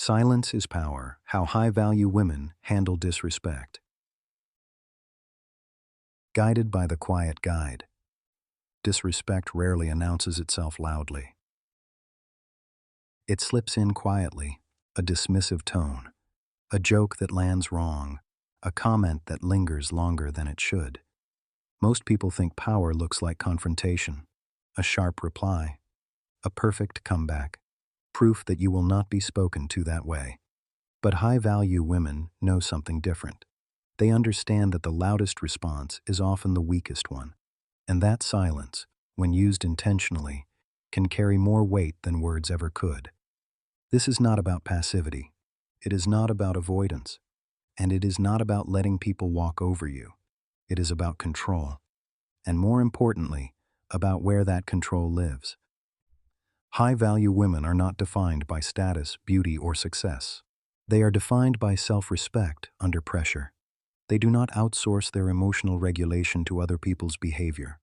Silence is power. How high-value women handle disrespect. Guided by the quiet guide. Disrespect rarely announces itself loudly. It slips in quietly, a dismissive tone, a joke that lands wrong, a comment that lingers longer than it should. Most people think power looks like confrontation, a sharp reply, a perfect comeback, proof that you will not be spoken to that way. But high-value women know something different. They understand that the loudest response is often the weakest one, and that silence, when used intentionally, can carry more weight than words ever could. This is not about passivity. It is not about avoidance. And it is not about letting people walk over you. It is about control. And more importantly, about where that control lives. High-value women are not defined by status, beauty, or success. They are defined by self-respect under pressure. They do not outsource their emotional regulation to other people's behavior.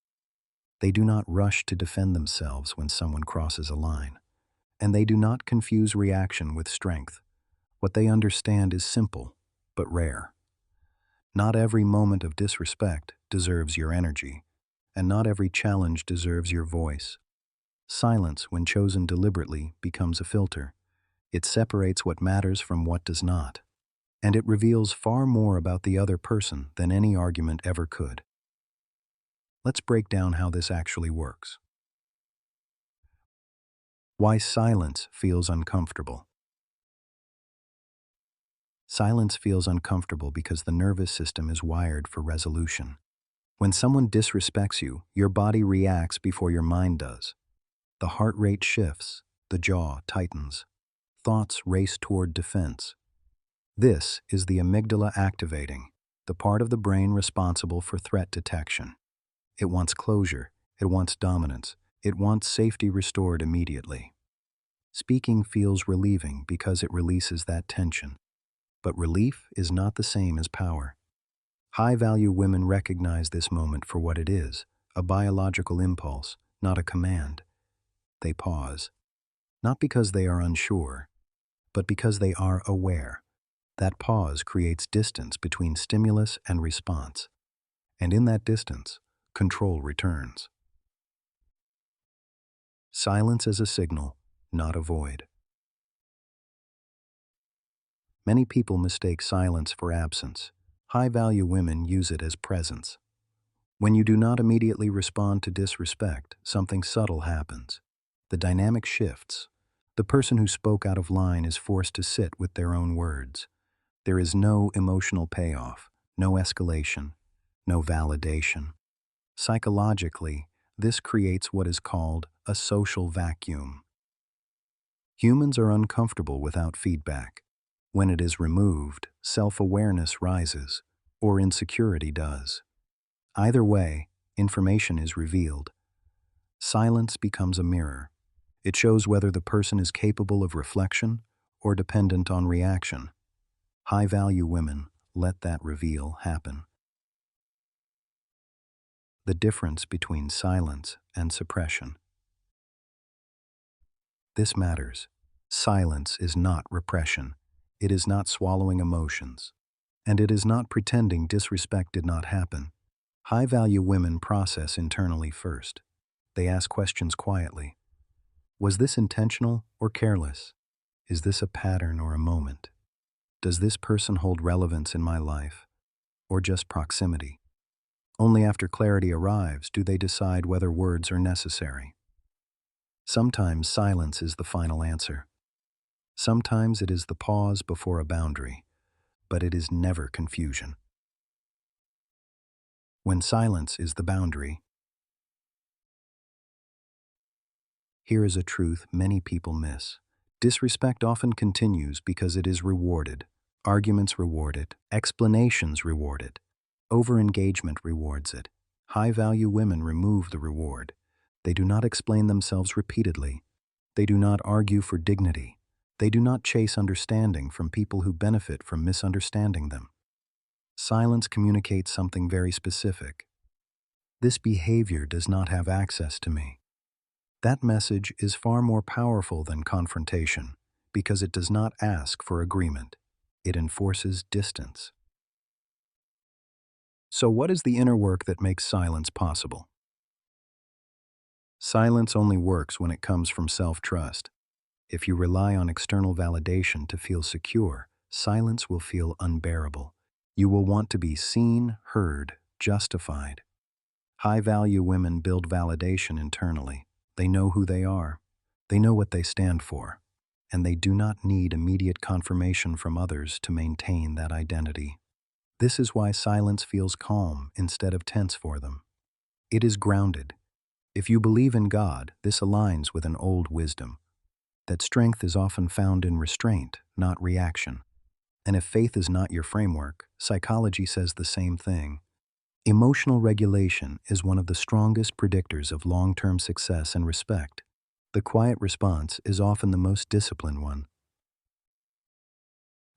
They do not rush to defend themselves when someone crosses a line. And they do not confuse reaction with strength. What they understand is simple, but rare. Not every moment of disrespect deserves your energy, and not every challenge deserves your voice. Silence, when chosen deliberately, becomes a filter. It separates what matters from what does not, and it reveals far more about the other person than any argument ever could. Let's break down how this actually works. Why silence feels uncomfortable. Silence feels uncomfortable because the nervous system is wired for resolution. When someone disrespects you, your body reacts before your mind does. The heart rate shifts, the jaw tightens, thoughts race toward defense. This is the amygdala activating, the part of the brain responsible for threat detection. It wants closure, it wants dominance, it wants safety restored immediately. Speaking feels relieving because it releases that tension. But relief is not the same as power. High-value women recognize this moment for what it is, a biological impulse, not a command. They pause, not because they are unsure, but because they are aware. That pause creates distance between stimulus and response, and in that distance, control returns. Silence as a signal, not a void. Many people mistake silence for absence. High-value women use it as presence. When you do not immediately respond to disrespect, something subtle happens. The dynamic shifts. The person who spoke out of line is forced to sit with their own words. There is no emotional payoff, no escalation, no validation. Psychologically, this creates what is called a social vacuum. Humans are uncomfortable without feedback. When it is removed, self-awareness rises, or insecurity does. Either way, information is revealed. Silence becomes a mirror. It shows whether the person is capable of reflection or dependent on reaction. High-value women let that reveal happen. The difference between silence and suppression. This matters. Silence is not repression. It is not swallowing emotions. And it is not pretending disrespect did not happen. High-value women process internally first. They ask questions quietly. Was this intentional or careless? Is this a pattern or a moment? Does this person hold relevance in my life, or just proximity? Only after clarity arrives do they decide whether words are necessary. Sometimes silence is the final answer. Sometimes it is the pause before a boundary, but it is never confusion. When silence is the boundary, here is a truth many people miss. Disrespect often continues because it is rewarded. Arguments reward it, explanations reward it, over-engagement rewards it. High-value women remove the reward. They do not explain themselves repeatedly. They do not argue for dignity. They do not chase understanding from people who benefit from misunderstanding them. Silence communicates something very specific. This behavior does not have access to me. That message is far more powerful than confrontation because it does not ask for agreement. It enforces distance. So what is the inner work that makes silence possible? Silence only works when it comes from self-trust. If you rely on external validation to feel secure, silence will feel unbearable. You will want to be seen, heard, justified. High-value women build validation internally. They know who they are. They know what they stand for. And they do not need immediate confirmation from others to maintain that identity. This is why silence feels calm instead of tense for them. It is grounded. If you believe in God, this aligns with an old wisdom, that strength is often found in restraint, not reaction. And if faith is not your framework, psychology says the same thing. Emotional regulation is one of the strongest predictors of long-term success and respect. The quiet response is often the most disciplined one.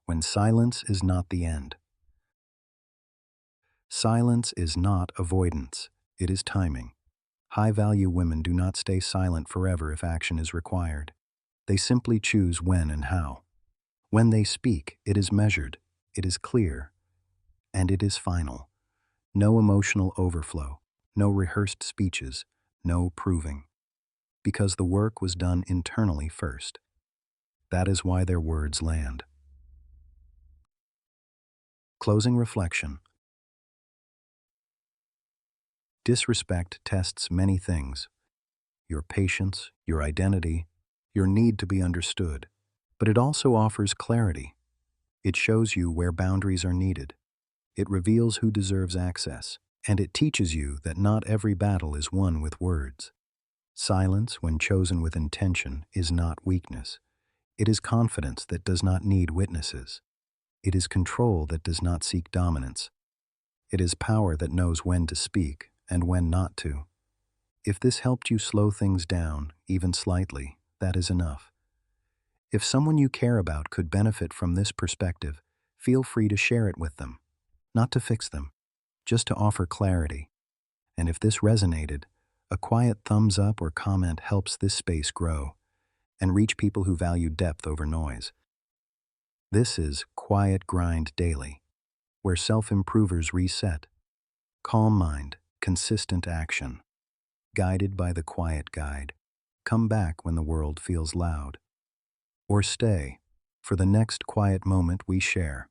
When silence is not the end. Silence is not avoidance, it is timing. High-value women do not stay silent forever if action is required. They simply choose when and how. When they speak, it is measured, it is clear, and it is final. No emotional overflow, no rehearsed speeches, no proving. Because the work was done internally first. That is why their words land. Closing reflection. Disrespect tests many things: your patience, your identity, your need to be understood. But it also offers clarity. It shows you where boundaries are needed. It reveals who deserves access. And it teaches you that not every battle is won with words. Silence, when chosen with intention, is not weakness. It is confidence that does not need witnesses. It is control that does not seek dominance. It is power that knows when to speak and when not to. If this helped you slow things down, even slightly, that is enough. If someone you care about could benefit from this perspective, feel free to share it with them. Not to fix them, just to offer clarity. And if this resonated, a quiet thumbs up or comment helps this space grow and reach people who value depth over noise. This is Quiet Grind Daily, where self-improvers reset. Calm mind, consistent action. Guided by the quiet guide. Come back when the world feels loud. Or stay for the next quiet moment we share.